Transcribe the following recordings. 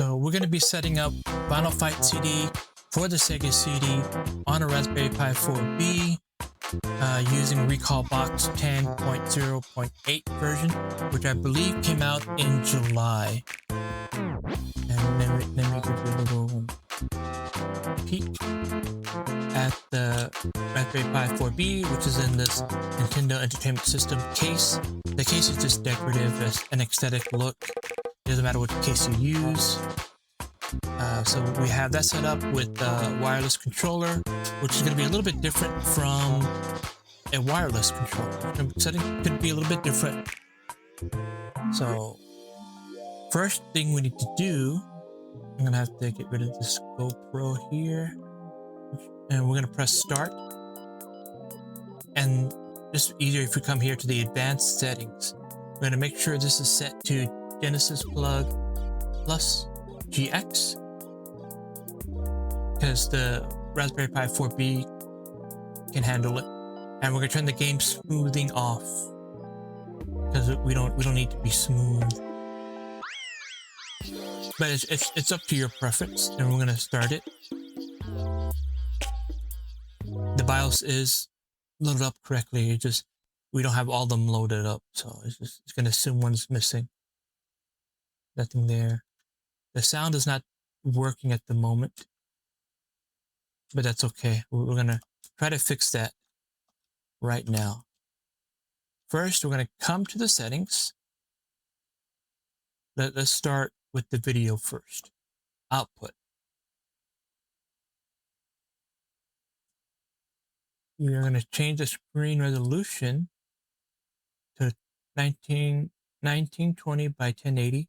So we're going to be setting up Final Fight CD for the Sega CD on a Raspberry Pi 4B using RecalBox 10.0.8 version, which I believe came out in July. And let me give you a little peek at the Raspberry Pi 4B, which is in this Nintendo Entertainment System case. The case is just decorative, as an aesthetic look. It doesn't matter what case you use. So we have that set up with a wireless controller, which is going to be a little bit different from a wireless controller. The setting could be a little bit different. So first thing we need to do, I'm going to have to get rid of this GoPro here. And we're going to press start. And it's easier if we come here to the advanced settings. We're going to make sure this is set to Genesis plug plus GX, because the Raspberry Pi 4B can handle it. And we're going to turn the game smoothing off, because we don't need to be smooth. But it's up to your preference, and we're going to start it. The BIOS is loaded up correctly. It's just we don't have all of them loaded up, so it's going to assume one's missing. Nothing there. The sound is not working at the moment, but that's okay. We're going to try to fix that right now. First, we're going to come to the settings. Let's start with the video first. Output. We're going to change the screen resolution to 1920 by 1080.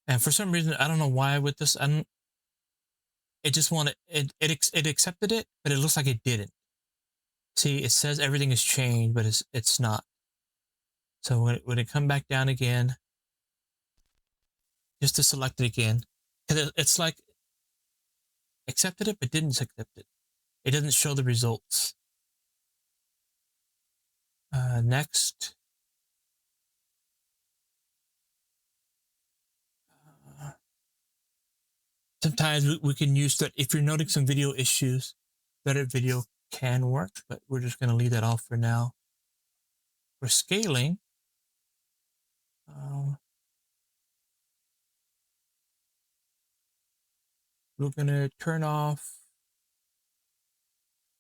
And for some reason, I don't know why with this, it just wanted, it accepted it, but it looks like it didn't. See, it says everything is changed, but it's not. So when it come back down again, just to select it again, because it's like accepted it, but didn't accept it. It doesn't show the results. Next. Sometimes we can use that. If you're noting some video issues, better video can work, but we're just going to leave that off for now. For scaling, we're going to turn off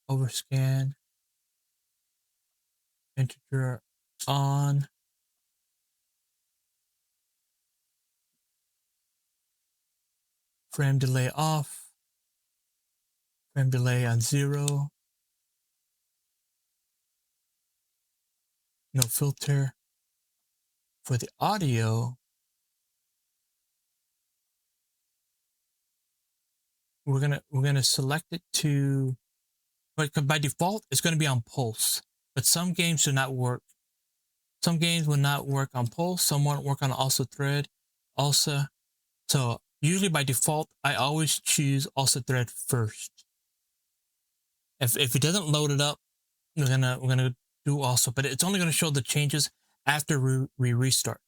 Overscan, integer on, frame delay off, frame delay on 0, no filter. For the audio, we're gonna select it to, but by default it's going to be on pulse. But some games do not work. Some games will not work on pulse. Some won't work on ALSA. So usually by default, I always choose ALSA thread first. If it doesn't load it up, we're gonna do ALSA, but it's only gonna show the changes after we restart.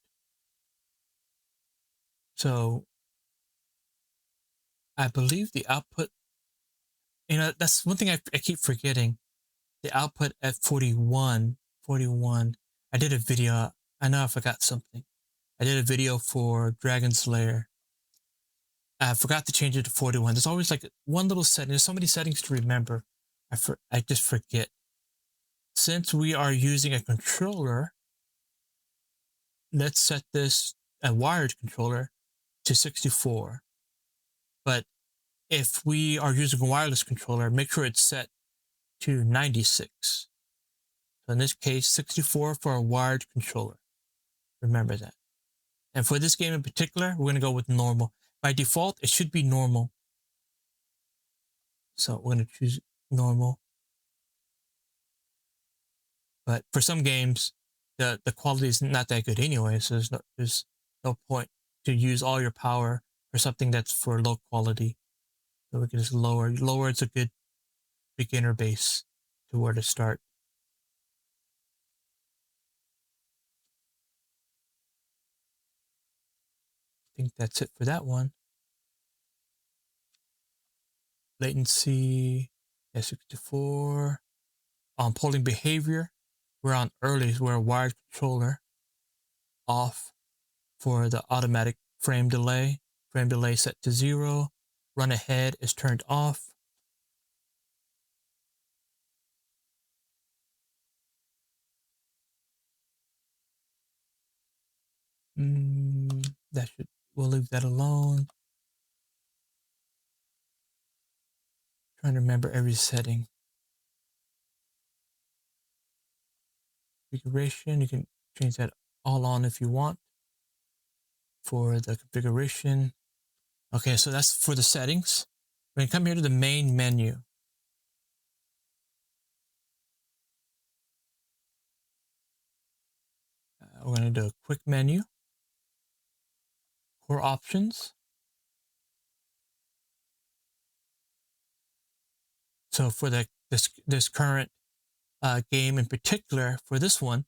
So I believe the output, that's one thing I keep forgetting. The output at 41. I did a video. I know I forgot something. I did a video for Dragon's Lair. I forgot to change it to 41. There's always like one little setting. There's so many settings to remember. I just forget. Since we are using a controller, let's set this, a wired controller, to 64. But if we are using a wireless controller, make sure it's set to 96. So in this case, 64 for a wired controller. Remember that. And for this game in particular, we're going to go with normal. By default, it should be normal. So we're going to choose normal. But for some games, the quality is not that good anyway, so there's no point to use all your power for something that's for low quality. So we can just lower. Lower is a good beginner base to where to start. think that's it for that one. Latency S64. On polling behavior, we're on early, we're a wired controller. Off for the automatic frame delay. Frame delay set to 0. Run ahead is turned off. We'll leave that alone. Trying to remember every setting. Configuration, you can change that all on if you want for the configuration. Okay, so that's for the settings. We're going to come here to the main menu. We're going to do a quick menu. Core options. So for this current game in particular, for this one,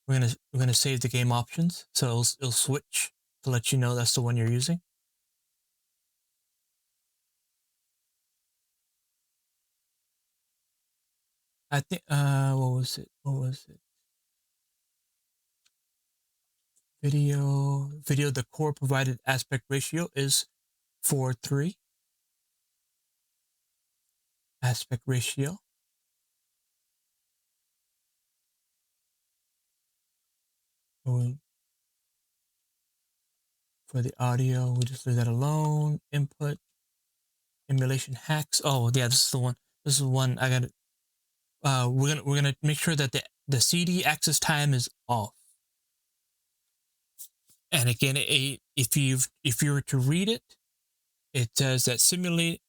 we're gonna save the game options. So it'll switch to let you know that's the one you're using. I think what was it? Video. The core provided aspect ratio is 4:3. Aspect ratio. For the audio, we just leave that alone. Input. Emulation hacks. Oh yeah, this is the one. This is one I got. We're gonna make sure that the CD access time is off. And again, if you were to read it, it says that simulate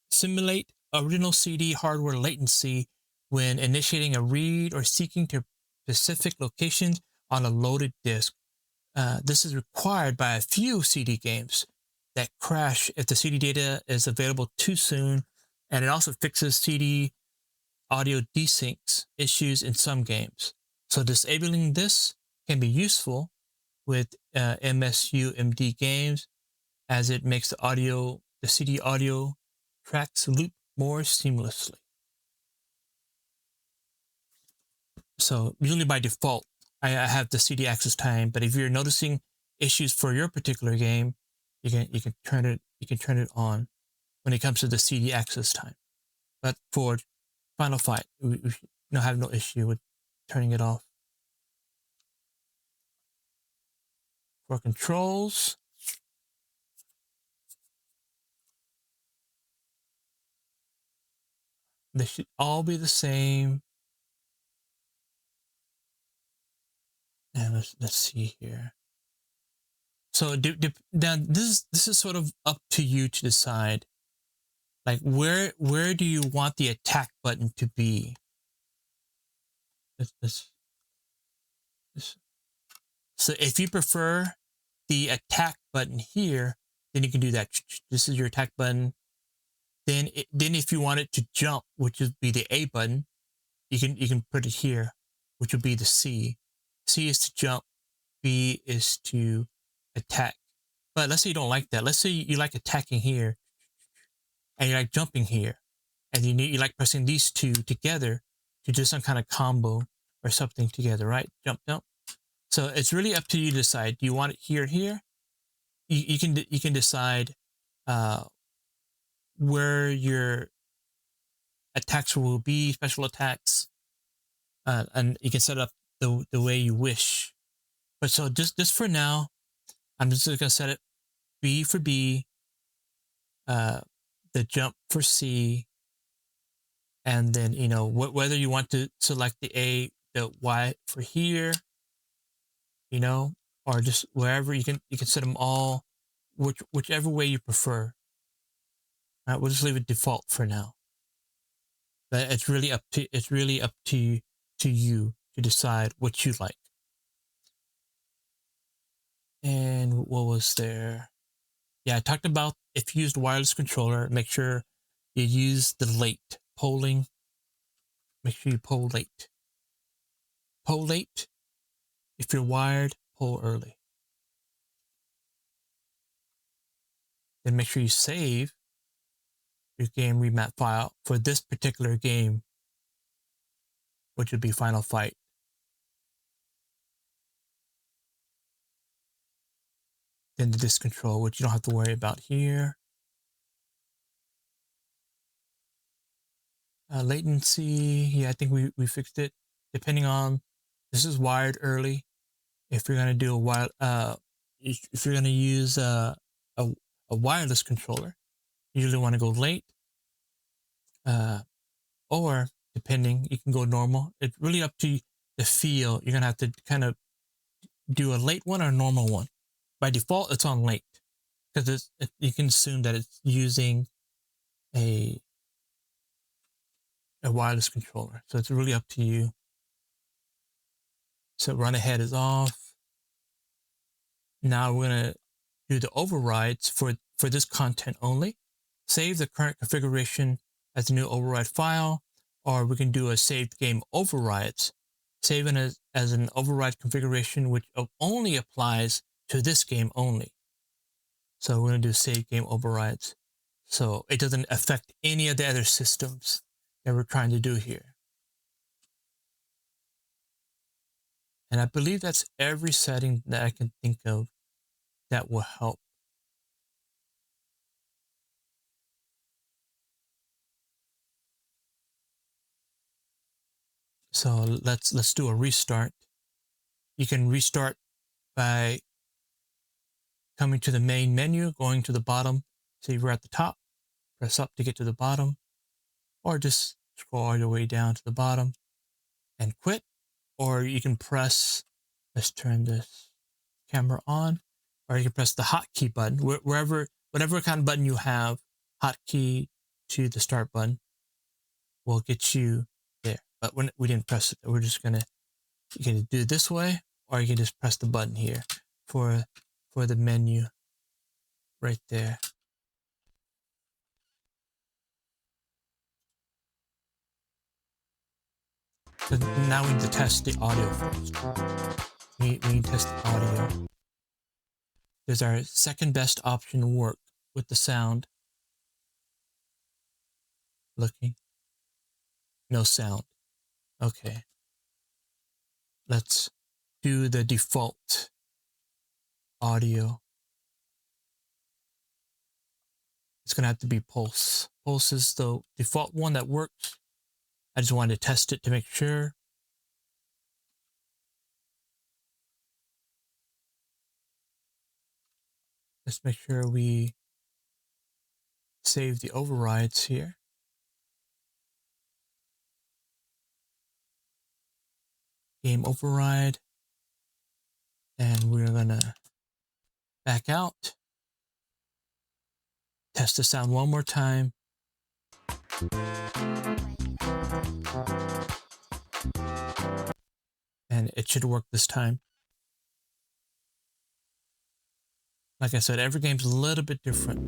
original CD hardware latency when initiating a read or seeking to specific locations on a loaded disk. This is required by a few CD games that crash if the CD data is available too soon, and it also fixes CD audio desyncs issues in some games. So disabling this can be useful with MSUMD games, as it makes the CD audio tracks loop more seamlessly. So usually by default, I have the CD access time, but if you're noticing issues for your particular game, you can turn it on when it comes to the CD access time. But for Final Fight, we have no issue with turning it off. For controls, they should all be the same. And let's see here. So now this is sort of up to you to decide. Like where do you want the attack button to be? So if you prefer the attack button here, then you can do that. This is your attack button. Then if you want it to jump, which would be the A button, you can put it here, which would be the C. C is to jump. B is to attack. But let's say you don't like that. Let's say you like attacking here, and you like jumping here, and you like pressing these two together to do some kind of combo or something together, right? Jump, jump. So it's really up to you to decide. Do you want it here and here? You can decide where your attacks will be, special attacks, and you can set it up the way you wish. But so just for now, I'm just gonna set it B for B, the jump for C, and then whether you want to select the A, the Y for here, or just wherever you can set them all, whichever way you prefer. All right, we'll just leave it default for now. But it's really up to you to decide what you like. And what was there? Yeah, I talked about if you used wireless controller, make sure you use the late polling. Make sure you poll late. Poll late. If you're wired, poll early. then make sure you save your game remap file for this particular game, which would be Final Fight. Then the disk control, which you don't have to worry about here. Latency, yeah, I think we fixed it. Depending on, this is wired early. If you're gonna do a if you're gonna use a wireless controller, you usually want to go late. Or depending, you can go normal. It's really up to the feel. You're gonna have to kind of do a late one or a normal one. By default, it's on late because you can assume that it's using a wireless controller. So it's really up to you. So run ahead is off. Now we're gonna do the overrides for this content only. Save the current configuration as a new override file, or we can do a saved game overrides. Save it as an override configuration, which only applies to this game only. So we're gonna do save game overrides. So it doesn't affect any of the other systems that we're trying to do here. And I believe that's every setting that I can think of that will help. So let's do a restart. You can restart by coming to the main menu, going to the bottom. So you're at the top, press up to get to the bottom, or just scroll all the way down to the bottom and quit. Or you can press, let's turn this camera on, or you can press the hotkey button, whatever kind of button you have, hotkey to the start button will get you there. But we didn't press it, we're just gonna, you can do it this way, or you can just press the button here for the menu right there. So now we need to test the audio first. We need to test the audio. There's our second best option to work with the sound. Looking. No sound. Okay. Let's do the default audio. It's going to have to be Pulse. Pulse is the default one that works. I just wanted to test it to make sure. Let's make sure we save the overrides here. Game override. And we're going to back out. Test the sound one more time. And it should work this time. Like I said, every game's a little bit different.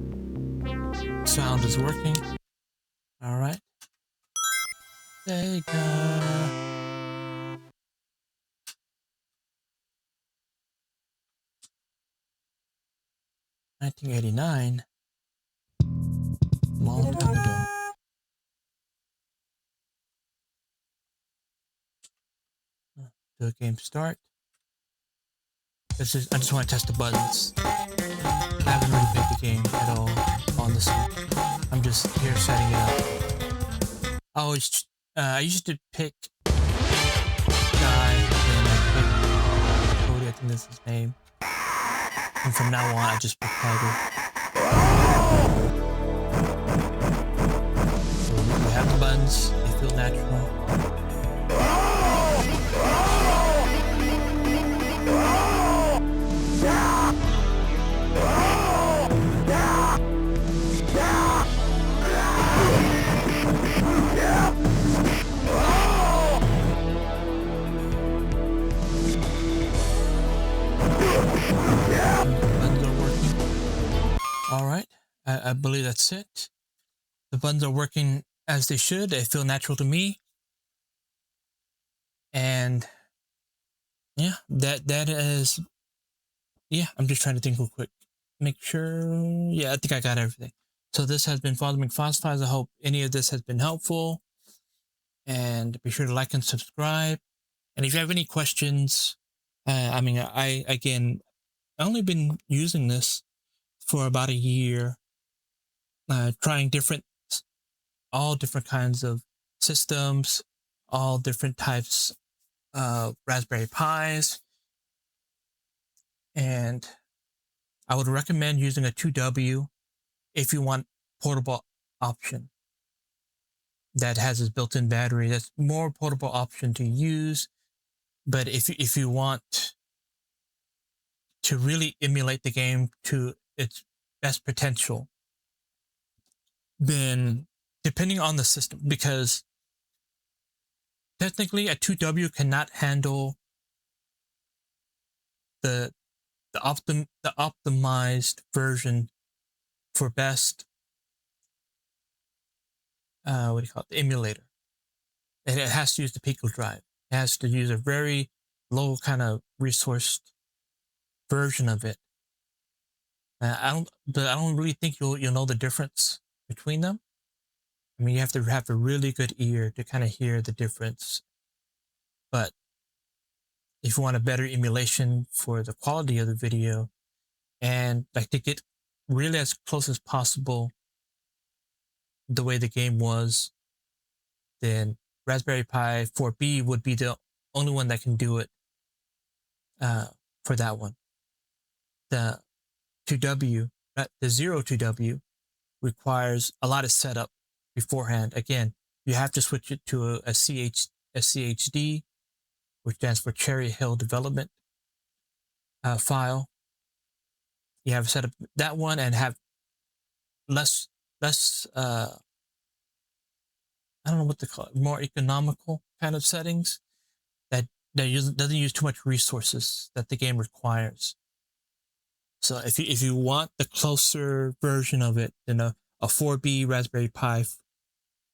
Sound is working. All right. Sega. 1989. Long time ago. Do a game start. I just want to test the buttons. I haven't really played the game at all on this one. I'm just here setting it up. I used to pick Guy, and I picked Cody, I think that's his name. And from now on, I just pick Tiger. So we have the buttons, they feel natural. All right, I believe that's it. The buttons are working as they should. They feel natural to me. And yeah, that is, yeah, I'm just trying to think real quick. make sure. Yeah, I think I got everything. So this has been Father McFossfiles. I hope any of this has been helpful. And be sure to like and subscribe. And if you have any questions, I mean, I only been using this for about a year, trying all different kinds of systems, all different types of Raspberry Pis, and I would recommend using a 2W if you want portable option that has its built-in battery. That's more portable option to use. But if you want to really emulate the game to its best potential, then depending on the system, because technically a 2W cannot handle the the optimized version for best what do you call it, the emulator. It has to use the Pico drive. It has to use a very low kind of resourced version of it. I don't really think you'll know the difference between them. I mean, you have to have a really good ear to kind of hear the difference. But if you want a better emulation for the quality of the video and like to get really as close as possible the way the game was, then Raspberry Pi 4B would be the only one that can do it for that one. The 2W, the 02W requires a lot of setup beforehand. Again, you have to switch it to a CHD, which stands for Cherry Hill Development file. You have to set up that one and have less I don't know what to call it, more economical kind of settings that doesn't use too much resources that the game requires. So if you want the closer version of it, then a 4B Raspberry Pi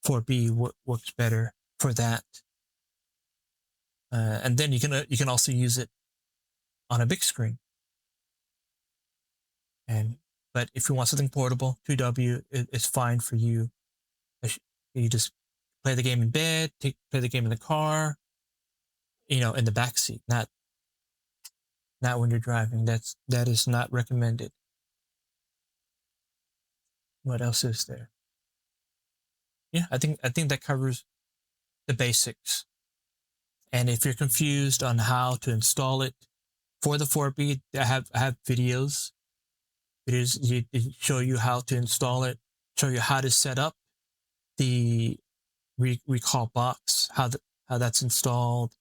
4B works better for that. And then you can also use it on a big screen. But if you want something portable, 2W is fine for you. You just play the game in bed, play the game in the car, in the backseat, not when you're driving. That is not recommended. What else is there? Yeah, I think that covers the basics. And if you're confused on how to install it for the 4B, I have videos. Videos show you how to install it, show you how to set up the RecalBox, how that's installed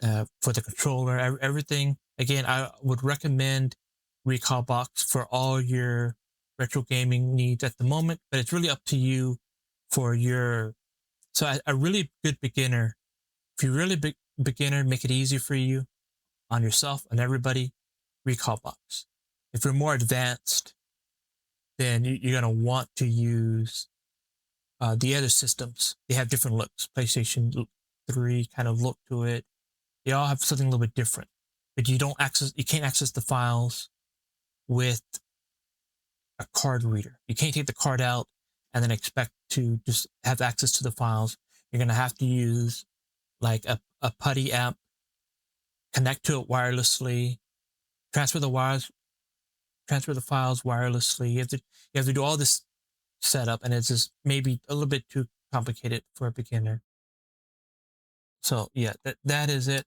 for the controller, everything. Again, I would recommend RecalBox for all your retro gaming needs at the moment, but it's really up to you for your. So a really good beginner, if you're really beginner, make it easy for you on yourself and everybody, RecalBox. If you're more advanced, then you're going to want to use the other systems. They have different looks. PlayStation 3 kind of look to it. They all have something a little bit different, but you can't access the files with a card reader. You can't take the card out and then expect to just have access to the files. You're going to have to use like a PuTTY app, connect to it wirelessly, transfer the files wirelessly. You have to do all this setup, and it's just maybe a little bit too complicated for a beginner. So yeah, that is it.